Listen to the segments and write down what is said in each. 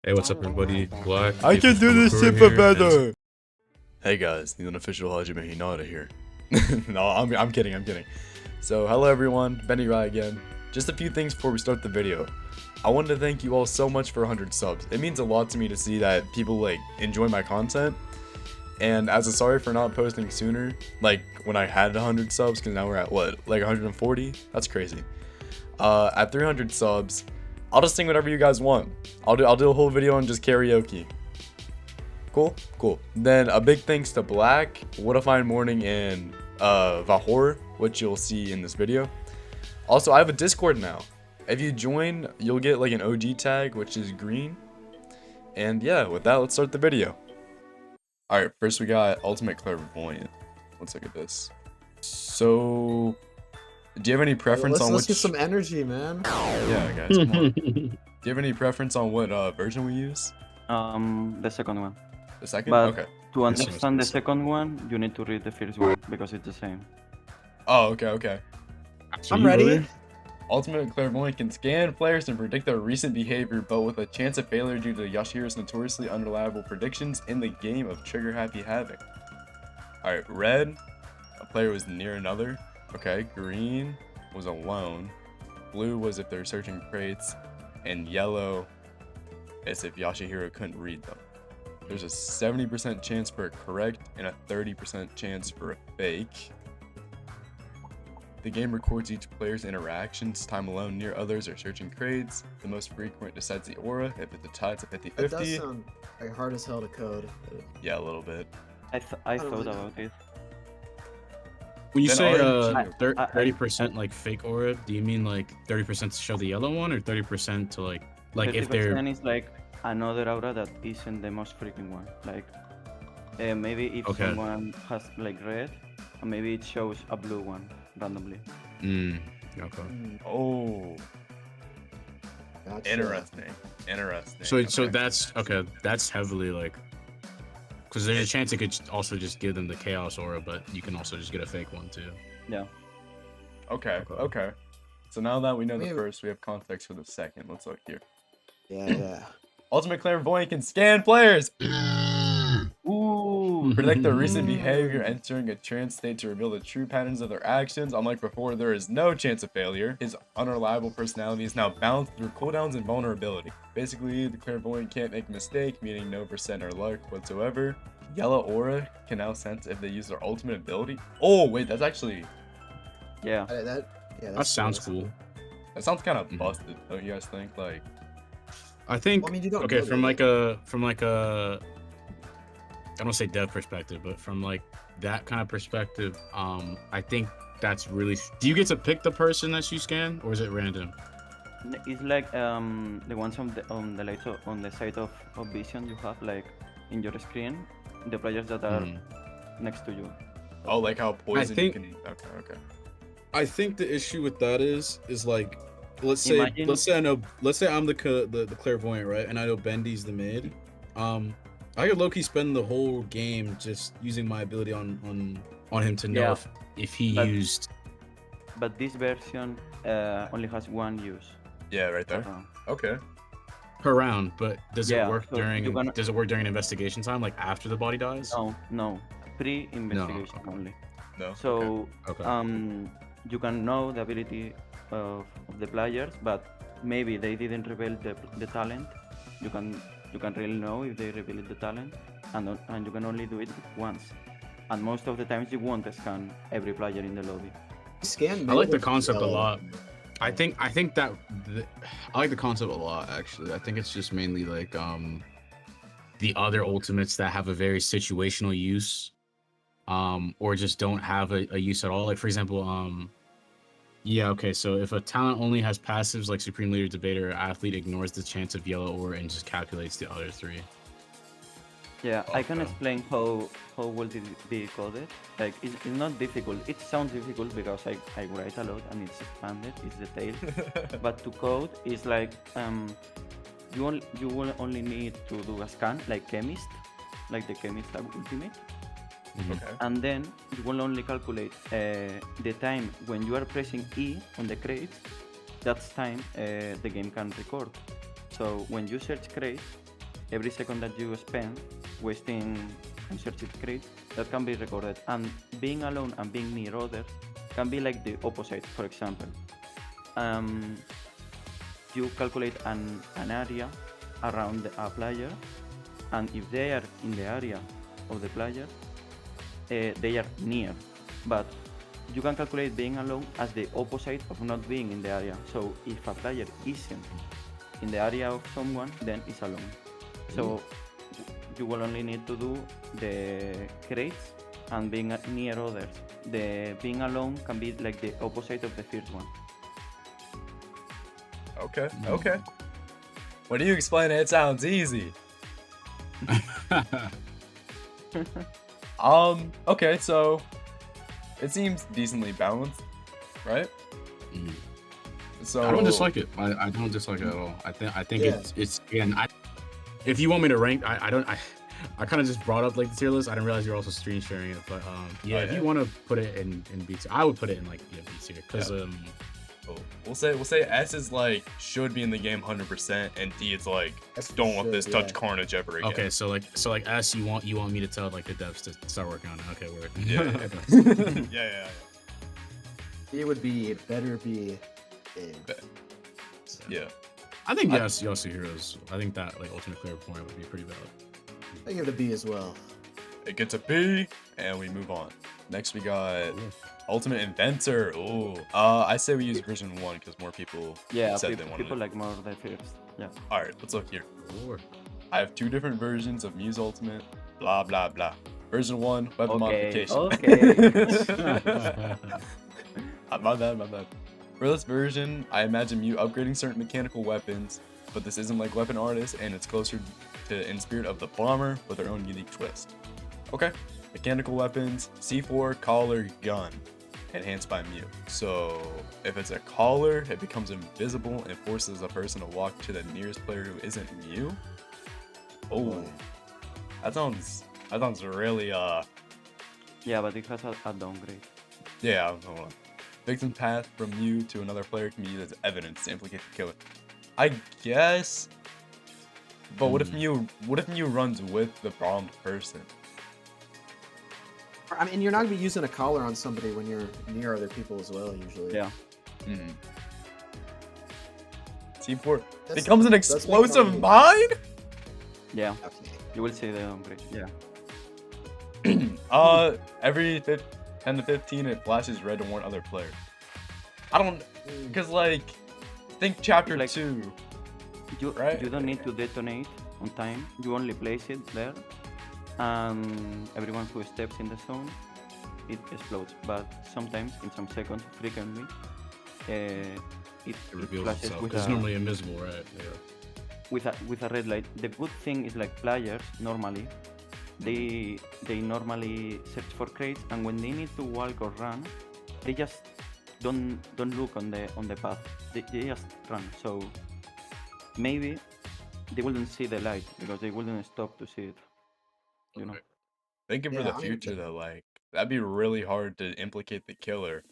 Hey, what's up, everybody? Black. I can do this super better. Hey guys, the unofficial Hajime Hinata here. No, I'm kidding, I'm kidding. So, hello everyone, Benny Rai again. Just a few things before we start the video. I wanted to thank you all so much for 100 subs. It means a lot to me to see that people enjoy my content. And as a sorry for not posting sooner, when I had 100 subs, because now we're at what, 140? That's crazy. At 300 subs, I'll just sing whatever you guys want. I'll do a whole video on just karaoke. Cool. Then a big thanks to Black, What a Fine Morning, and Vahor, which you'll see in this video. Also, I have a Discord now. If you join, you'll get an OG tag, which is green. And yeah, with that, let's start the video. Alright, first we got Ultimate Clairvoyant. Let's look at this. So, do you have any preference on Let's which... get some energy, man. Yeah, guys, come on. Do you have any preference on what version we use? The second one. The second? But Okay. to understand the second one, you need to read the first one because it's the same. Oh, okay. I'm ready. Ultimate Clairvoyant can scan players and predict their recent behavior, but with a chance of failure due to Yashiro's notoriously unreliable predictions in the game of Trigger Happy Havoc. Alright, red, a player was near another. Okay, green was alone. Blue was if they're searching crates. And yellow is if Yashihiro couldn't read them. There's a 70% chance for a correct and a 30% chance for a fake. The game records each player's interactions, time alone near others or searching crates. The most frequent decides the aura. If it's a tie, it's a 50-50. It does sound hard as hell to code. Yeah, a little bit. I thought about it. When you Then say orange- 30% fake aura, do you mean 30% to show the yellow one, or 30% to if they're 30% is another aura that isn't the most frequent one. Maybe if Okay. someone has red, maybe it shows a blue one randomly. Okay. Oh, Gotcha. interesting. So Okay. that's okay. That's heavily because there's a chance it could also just give them the chaos aura, but you can also just get a fake one too. Yeah. Okay. So now that we know the Maybe- first, we have context for the second. Let's look here. Yeah. Ultimate Clairvoyant can scan players. Ooh. Predict their recent behavior, entering a trance state to reveal the true patterns of their actions. Unlike before, there is no chance of failure. His unreliable personality is now balanced through cooldowns and vulnerability. Basically, the Clairvoyant can't make a mistake, meaning no percent or luck whatsoever. Yellow aura can now sense if they use their ultimate ability. Oh, wait, that's actually... Yeah. That sounds cool. That sounds kind of busted, don't you guys think? I think Well, I mean, you don't okay know from that. I don't say dev perspective, but from that kind of perspective, I think that's really. Do you get to pick the person that you scan, or is it random? It's the ones on the side of vision you have in your screen, the players that are next to you. Oh, like how poison you think- can... Okay. I think the issue with that is let's say Imagine- let's say I'm the clairvoyant, right, and I know Bendy's the mid. I could low-key spend the whole game just using my ability on him to know Yeah. if he But- used. But this version only has one use. Yeah, right there. Okay. Per round, but does it Yeah, work so during you're gonna- does it work during investigation time, after the body dies? No, pre-investigation only. No. So Okay. you can know the ability of the players, but maybe they didn't reveal the talent. You can really know if they revealed the talent, and you can only do it once. And most of the times you won't scan every player in the lobby. Scan. I like the mid concept a yellow. lot. I think that I like the concept a lot, actually. I think it's just mainly the other ultimates that have a very situational use, or just don't have a use at all. For example, yeah, okay, so if a talent only has passives like Supreme Leader, Debater, or Athlete, ignores the chance of yellow aura and just calculates the other three. Yeah, I can Okay. explain how will it be coded. It's not difficult. It sounds difficult because I write a lot and it's expanded, it's detailed. But to code is you will only need to do a scan like Chemist, like the Chemist ultimate. Okay. And then you will only calculate the time when you are pressing E on the crates. That's time the game can record. So when you search crates, every second that you spend wasting unsearched crates, that can be recorded. And being alone and being near others can be like the opposite. For example, you calculate an area around a player, and if they are in the area of the player, they are near. But you can calculate being alone as the opposite of not being in the area. So if a player isn't in the area of someone, then it's alone. So you will only need to do the crates and being near others. The being alone can be like the opposite of the first one. Okay, okay. When you explain it, it sounds easy. Okay, so it seems decently balanced, right? So I don't dislike it. I don't dislike it at all. I think Yeah. it's again. If you want me to rank, I kind of just brought up like the tier list. I didn't realize you're also screen sharing it, but yeah, if you want to put it in B tier, I would put it in like B tier because we'll say S is like should be in the game 100%, and D is like S don't want should, this touch Carnage ever again. okay, so like S, you want me to tell like the devs to start working on it. Okay, word. Yeah. yeah. It would be better be in. Yeah. I think yes, Yasuo Heroes. I think that like ultimate player point would be pretty valid. I give it a B as well. It gets a B, and we move on. Next we got Ultimate Inventor. Ooh. I say we use version 1 because more people said they wanted people it. like more the first. Yeah. All right, let's look here. Lord. I have 2 different versions of Muse Ultimate. Blah blah blah. Version 1, weapon modification. Okay. My bad. For this version, I imagine Mew upgrading certain mechanical weapons, but this isn't like Weapon Artist, and it's closer to in spirit of the Bomber with their own unique twist. Okay, mechanical weapons, C4, collar, gun, enhanced by Mew. So if it's a collar, it becomes invisible and forces a person to walk to the nearest player who isn't Mew. Oh, that sounds really Yeah, but it has a downgrade. yeah. Hold on. Victim path from Mew to another player can be used as evidence to implicate the killer. I guess. But what if Mew runs with the bombed person? I mean, you're not gonna be using a collar on somebody when you're near other people as well. Usually. Yeah. C4 That's- becomes an that's explosive becoming- mine? Yeah. Okay. You will see the downgrade. Yeah. Every 10 to 15 it flashes red to warn other players. I don't, because like, think chapter Like- 2. You don't need to detonate on time. You only place it there, and everyone who steps in the zone, it explodes. But sometimes, in some seconds, frequently, it Reveals flashes itself with because it's a, normally invisible, right? Yeah. with a red light. The good thing is like players normally, they normally search for crates, and when they need to walk or run, they just don't look on the path. They just run. So maybe they wouldn't see the light because they wouldn't stop to see it. You know. Thinking for Yeah, the I future though, like, that'd be really hard to implicate the killer.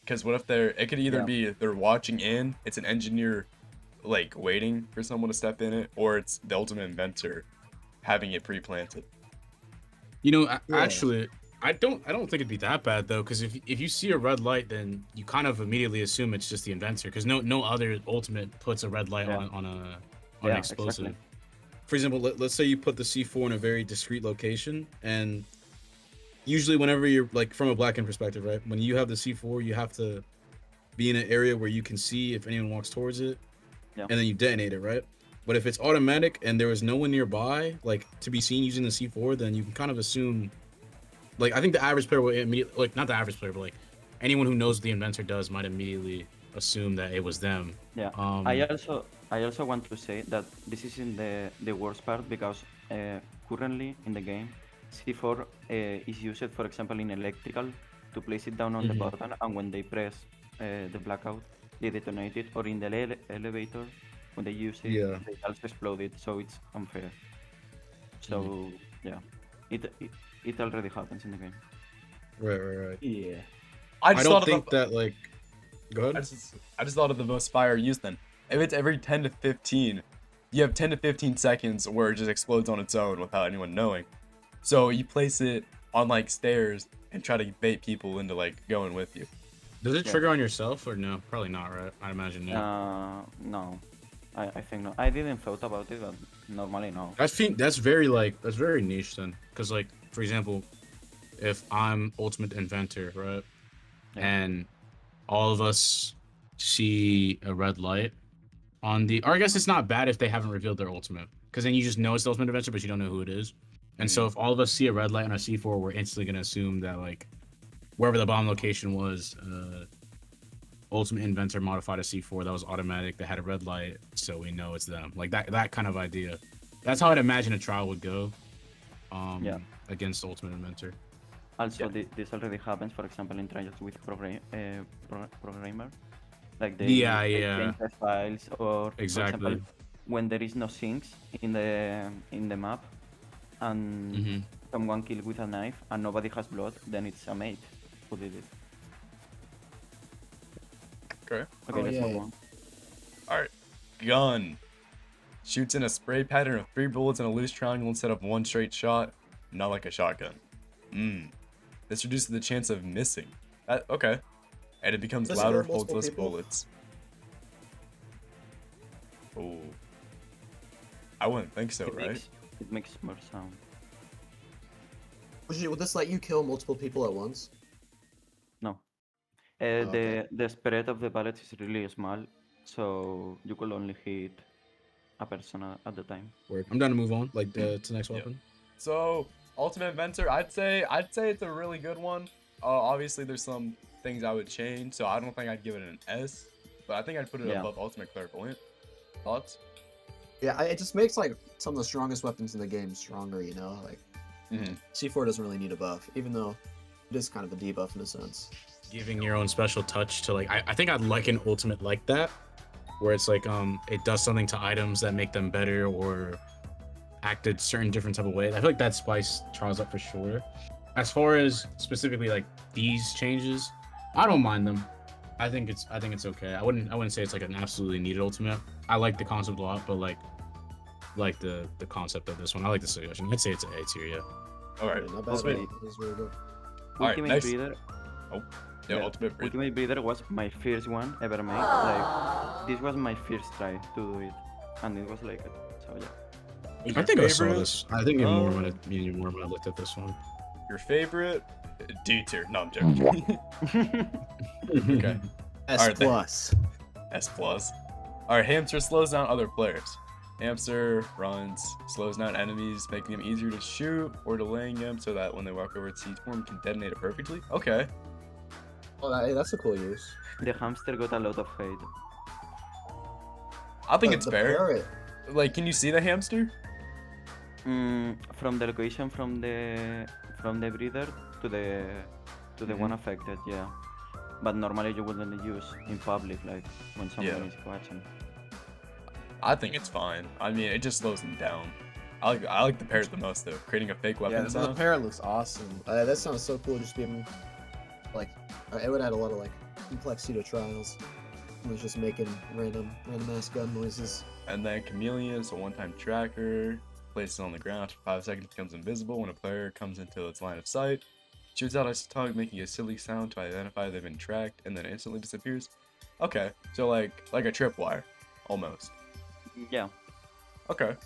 Because what if it could either be they're watching in, it's an engineer like waiting for someone to step in it, or it's the ultimate inventor having it pre-planted. You know, actually, I don't think it'd be that bad though, because if you see a red light, then you kind of immediately assume it's just the inventor, because no other ultimate puts a red light on an explosive. Exactly. For example, let's say you put the C4 in a very discreet location, and usually whenever you're like from a Blackened perspective, right? When you have the C4, you have to be in an area where you can see if anyone walks towards it, and then you detonate it, right? But if it's automatic and there is no one nearby, like to be seen using the C4, then you can kind of assume, like I think the average player will immediately, like not the average player, but like anyone who knows what the inventor does might immediately assume that it was them. Yeah. I also want to say that this isn't the worst part, because currently in the game, C4 is used, for example, in electrical to place it down on the button, and when they press the blackout, they detonate it, or in the elevator, when they use it, they also explode it, so it's unfair. So yeah, it already happens in the game. Right. Yeah. I don't think that like. Go ahead. I just thought of the most fire use then. If it's every 10 to 15, you have 10 to 15 seconds where it just explodes on its own without anyone knowing. So you place it on like stairs and try to bait people into like going with you. Does it Yeah. trigger on yourself or no? Probably not, right? I imagine no. No, I think no. I didn't thought about it, but normally no. I think that's very niche then, because like for example, if I'm Ultimate Inventor, right, Yeah. and all of us see a red light on the, or I guess it's not bad if they haven't revealed their ultimate, because then you just know it's the Ultimate Inventor, but you don't know who it is. And so if all of us see a red light on a C4, we're instantly gonna assume that like wherever the bomb location was, Ultimate Inventor modified a C4 that was automatic, that had a red light, so we know it's them. Like that kind of idea. That's how I'd imagine a trial would go. Yeah. Against Ultimate Inventor. Also, this already happens, for example, in trials with programmers. Like they change the files, or for Exactly. example, when there is no sinks in the map, and someone killed with a knife and nobody has blood, then it's a mate who did it. Okay. Okay, let's move yeah. on. Alright. Gun. Shoots in a spray pattern of 3 bullets in a loose triangle instead of 1 straight shot. Not like a shotgun. This reduces the chance of missing. Okay. And it becomes Does it louder, hurt holds multiple less people? bullets. Oh. I wouldn't think so, right? It makes more sound. Would this let you kill multiple people at once? No. okay. The spread of the bullets is really small, so you could only hit a person at the time. I'm done to move on, like to the next Yeah. weapon. So, Ultimate Inventor, I'd say it's a really good one. Obviously, there's some things I would change, so I don't think I'd give it an S, but I think I'd put it above Ultimate Clairvoyant. Thoughts? Yeah, it just makes like some of the strongest weapons in the game stronger, you know? Like, C4 doesn't really need a buff, even though it is kind of a debuff in a sense. Giving your own special touch to like, I think I'd like an ultimate like that, where it's like it does something to items that make them better or act a certain different type of way. I feel like that spice trials up for sure. As far as specifically like these changes, I don't mind them. I think it's okay. I wouldn't say it's like an absolutely needed ultimate. I like the concept a lot, but like the concept of this one, I like the suggestion. I'd say it's an A tier, yeah. Alright. Yeah, not bad. Ultimate. It was really good. Alright, Ultimate next. Breeder. Oh. Yeah, Ultimate Breeder. Ultimate Breeder was my first one ever made. Like, this was my first try to do it, and it was like it. So yeah. I think I saw favorite? this. I think more when I looked at this one. Your favorite? D tier. No, I'm joking. Okay. S Alright, plus. S plus. Alright, Hamster slows down other players. Hamster runs, slows down enemies, making them easier to shoot or delaying them so that when they walk over its siege form, it can detonate it perfectly. Okay. Oh, that's a cool use. The hamster got a lot of hate. I think it's the fair. parrot. Like, can you see the hamster? From the location from the breeder to the one affected, yeah. But normally you wouldn't use in public, like when someone is watching. I think it's fine. I mean, it just slows them down. I like the parrot the most though. Creating a fake weapon Yeah, the sound. parrot looks awesome. That sounds so cool. Just being like, it would add a lot of like complexity to trials. It was just making random ass gun noises. And then Chameleon is a one-time tracker. Places it on the ground for 5 seconds, becomes invisible when a player comes into its line of sight. Shoots out its tongue, making a silly sound to identify they've been tracked, and then instantly disappears. Okay, so like a tripwire, almost. Yeah. Okay.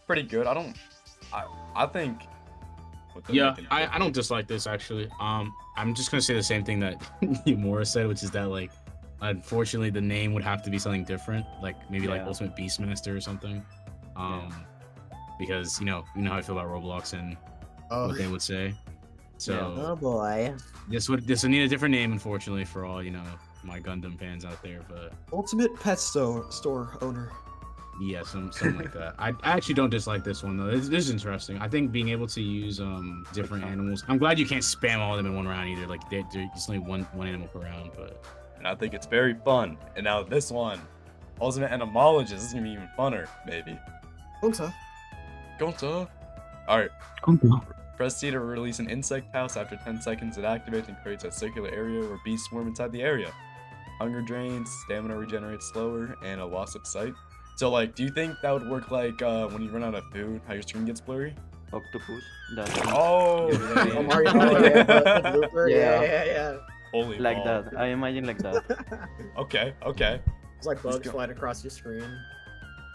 Pretty good. I think. Yeah, I don't dislike this actually. I'm just gonna say the same thing that Yamura said, which is that like, unfortunately, the name would have to be something different, like maybe like Ultimate Beastmaster or something. Because you know how I feel about Roblox and what they would say. So oh boy, this would need a different name, unfortunately, for all my Gundam fans out there. But Ultimate Pet Store owner. yeah, something like that. I actually don't dislike this one though. This is interesting. I think being able to use different animals. I'm glad you can't spam all of them in one round either. Like there's only one animal per round, but. And I think it's very fun. And now this one, Ultimate Entomologist, this is gonna be even funner, maybe. Gonta. Alright. Press C to release an insect house. After 10 seconds, it activates and creates a circular area where bees swarm inside the area. Hunger drains, stamina regenerates slower, and a loss of sight. So like, do you think that would work like when you run out of food, how your screen gets blurry? Octopus. That Oh, Yeah, there Oh, you Mario, go. oh yeah, the blooper. Yeah. Yeah. Holy like ball. that. I imagine like that. Okay, okay. It's like bugs go- flying across your screen.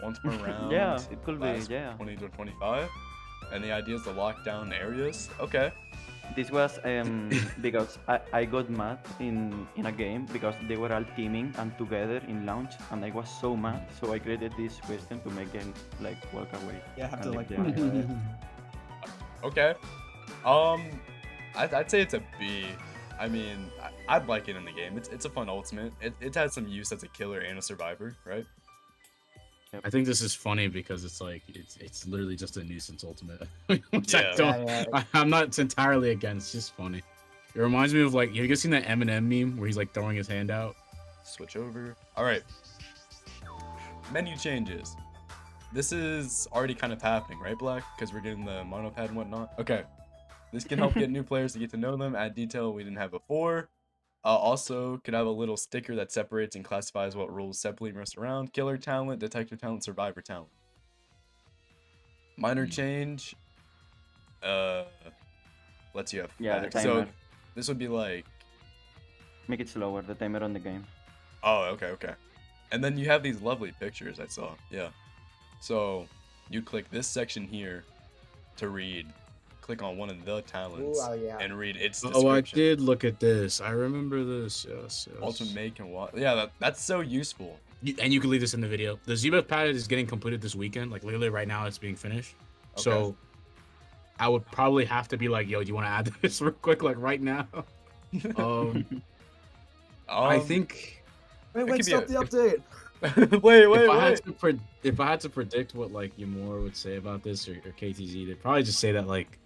Once per round. Yeah, it could be. lasts Yeah. 20 to 25. And the idea is to lock down areas. Okay. This was because I got mad in a game because they were all teaming and together in launch, and I was so mad. So I created this question to make them like walk away. Yeah, have to and like. leave them. Okay. I'd say it's a B. I mean, I'd like it in the game. It's a fun ultimate. It has some use as a killer and a survivor, right? I think this is funny because it's like it's literally just a nuisance ultimate. Which Yeah. I don't, Yeah. I'm not entirely against. It's just funny. It reminds me of like, have you guys seen that Eminem meme where he's like throwing his hand out? Switch over. All right. Menu changes. This is already kind of happening, right, Black? Because we're getting the monopad and whatnot. Okay. This can help get new players to get to know them, add detail we didn't have before. Also, could have a little sticker that separates and classifies what roles separately rest around. Killer talent, detective talent, survivor talent. Minor change. Lets you have Yeah, the facts. So timer. this would be like, Make it slower. The timer on the game. oh, okay. And then you have these lovely pictures I saw. Yeah. So you click this section here to read. Click on one of the talents Ooh, oh, yeah. and read its description. Oh, I did look at this. I remember this. Yes. Ultimate make and what? Yeah, that's so useful. And you can leave this in the video. The Zebra pad is getting completed this weekend. Like literally right now, it's being finished. Okay. So I would probably have to be like, yo, do you want to add this real quick, like right now? I think it Wait, could stop be the update. if I had to predict what like Yamura would say about this or KTZ, they'd probably just say that like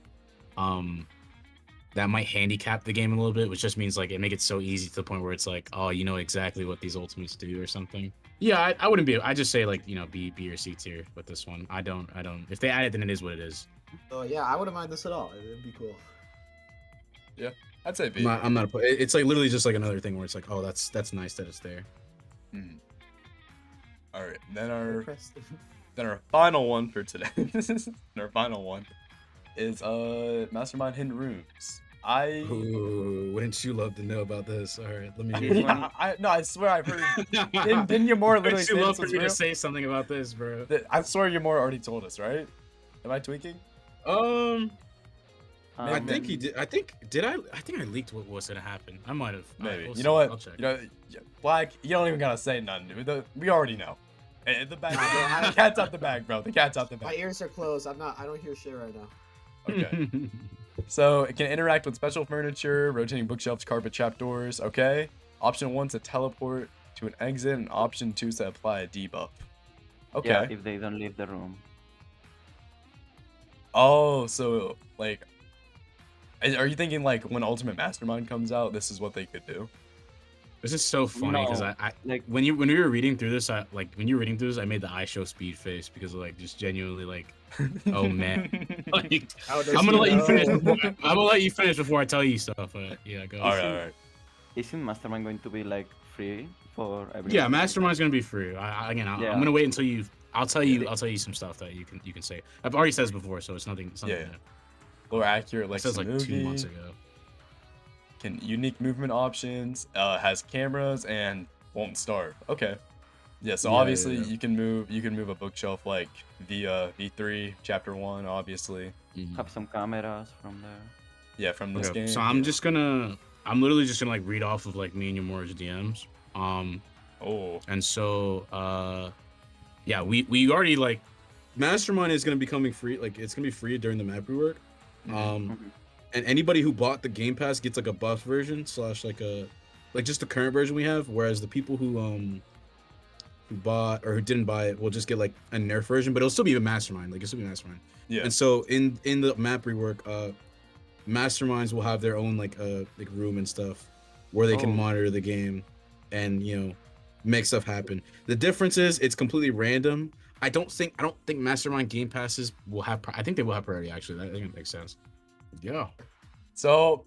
that might handicap the game a little bit, which just means like it make it so easy to the point where it's like, oh, you know exactly what these ultimates do or something. Yeah, I wouldn't be. I just say like, you know, B or C tier with this one. I don't. If they add it, then it is what it is. Oh yeah, I wouldn't mind this at all. It'd be cool. I'd say B. I'm not. It's like literally just like another thing where it's like, oh, that's nice that it's there. Mhm. All right, then our Press- final one for today. Our final one is Mastermind Hidden Rooms. Ooh, wouldn't you love to know about this? All right, let me hear. This it. one- I swear I've heard. Didn't Yamura literally Wouldn't you say love this for was me to real? say something about this, bro? I swear Yamura already told us, right? Am I tweaking? I Um, think he did. I think I leaked what was gonna happen. I might have. Maybe. We'll You see. know what? I'll check. You know, Black. You don't even gotta say nothing, dude. We already know. The bag. The cat's out the bag, bro. The cat's out the My bag. ears are closed. I don't hear shit right now. Okay. So it can interact with special furniture, rotating bookshelves, carpet, trapdoors. Okay. Option 1 to teleport to an exit, and option 2 to apply a debuff. Okay. Yeah, if they don't leave the room. Oh, so like, are you thinking like when Ultimate Mastermind comes out, this is what they could do? This is so funny because No, I like when we were reading through this, I made the I show speed face because of like just genuinely like, oh man. Like, How does I'm gonna he let you know? finish. I'm gonna let you finish before I tell you stuff. Yeah, go. All right. isn't Mastermind going to be like free for everyone? Yeah, Mastermind's gonna be free. I'm Yeah. gonna wait until you. I'll tell you some stuff that you can say. I've already said this before, so it's nothing. Yeah. new. More accurate, It like says the like 2 movie. months ago. Can unique movement options, has cameras, and won't starve. Okay. Yeah, so Yeah, obviously yeah. you can move a bookshelf like via V3 chapter 1, obviously. Mhm. Have some cameras from there. Yeah, from this Okay, game. so I'm literally just gonna like read off of like me and Yamura's DMs. Oh. And so yeah, we already like Mastermind is gonna be coming free, like it's gonna be free during the map rework. Mhm. And anybody who bought the Game Pass gets like a buff version / like just the current version we have, whereas the people who bought or who didn't buy it will just get like a nerf version, but it'll still be a Mastermind, like it'll still be Mastermind. Yeah. And so in the map rework, Masterminds will have their own like room and stuff where they can Oh. monitor the game and make stuff happen. The difference is it's completely random. I don't think Mastermind Game Passes will have. I think they will have priority. Actually, I think it makes sense. Yeah. So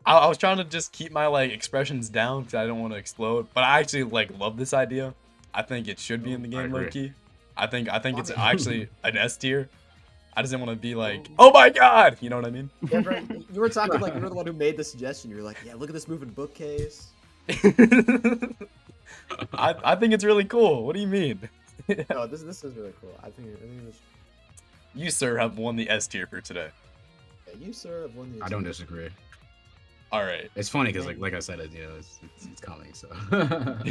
I was trying to just keep my like expressions down because I don't want to explode, but I actually like love this idea. I think it should be in the I game, agree. low-key. I think it's actually an S tier. I just didn't want to be like, oh my god, you know what I mean? Yeah, bro, you were talking like you were the one who made the suggestion. You were like, yeah, look at this moving bookcase. I think it's really cool. What do you mean? No, this is really cool. I think it's, You, sir, have won the S tier for today. yeah, you sir have won the. I don't disagree. All right. It's funny because like I said, it's coming. So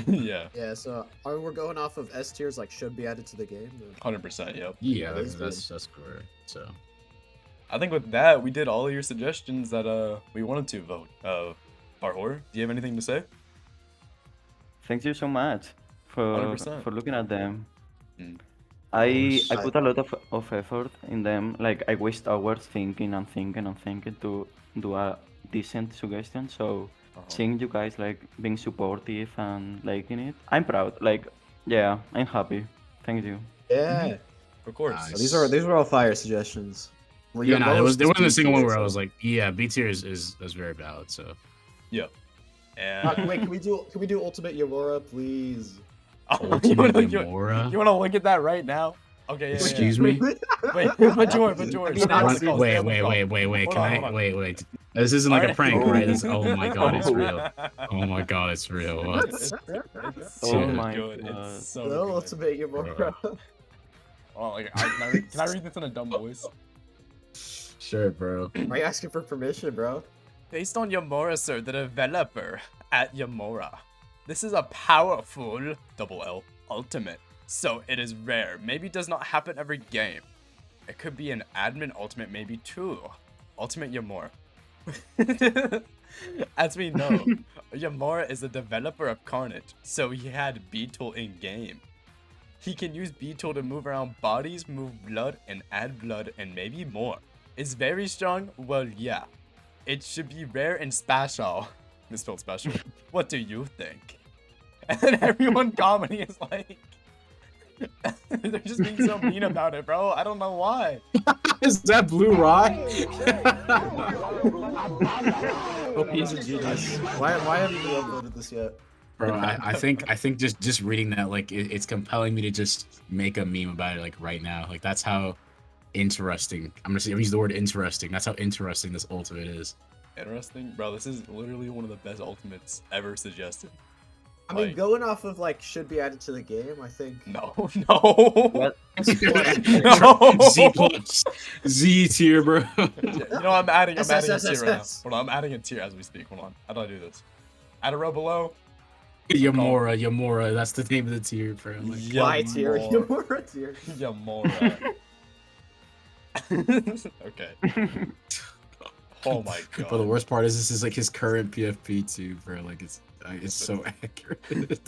Yeah. Yeah, so we're going off of S tiers like should be added to the game. 100%. Yep. yeah, That's that's correct. So I think with that, we did all of your suggestions that we wanted to vote. Barhor, do you have anything to say? Thank you so much 100%. for looking at them. Mm. I course. put a lot of effort in them. Like I waste hours thinking to do a decent suggestion. So seeing you guys like being supportive and liking it, I'm proud. Like yeah, I'm happy. Thank you. Yeah, Of course. Nice. these were all fire suggestions. Well, yeah, your no, there lowest wasn't a is single B one tier, where I so- was like, yeah, B tier is very valid. So Yep. And Wait, can we do Ultimate Yamura, please? Ultimate Yamura? You want to look at that right now? Okay. Yeah, Excuse yeah. me. Wait, but George. I mean, Stay on that's- the call, stay on the call. Wait. Hold Can on, I? hold on. Wait. This isn't like a Alright. prank, right? Oh my god, it's real. It's Oh my god, it's real. What? so Oh Dude. my good. God. It's so No, good. Ultimate Yamura. Oh, like, can I read this in a dumb voice? Sure, bro. Are you asking for permission, bro? Based on Yamura, sir, the developer at Yamura. This is a powerful double L ultimate, so it is rare. Maybe does not happen every game. It could be an admin ultimate, maybe too. Ultimate Yamura. As we know, Yamura is the developer of Carnage, so he had B-Tool in game. He can use B-Tool to move around bodies, move blood, and add blood, and maybe more. Is very strong? Well, yeah. It should be rare and special. Misspelled special. What do you think? And then everyone commenting is like... They're just being so mean about it, bro. I don't know why. Is that Blue Rock? Hope he's a genius. Why haven't you uploaded this yet? Bro, I think just reading that, like it's compelling me to just make a meme about it like right now. Like that's how interesting. I'm gonna use the word interesting. That's how interesting this ultimate is. Interesting? Bro, this is literally one of the best ultimates ever suggested. I mean, Like- going off of like should be added to the game. I think. No. What? No. Z plus Z tier, bro. You know, I'm adding a tier right now. SSSS. Hold on, I'm adding a tier as we speak. Hold on. How do I do this? Add a row below. Yamura. That's the name of the tier, bro. Like, Y tier, Yamura. Yamura tier. Yamura. Okay. Oh my god. but the worst part is this is like his current PFP too, bro. Like it's so accurate.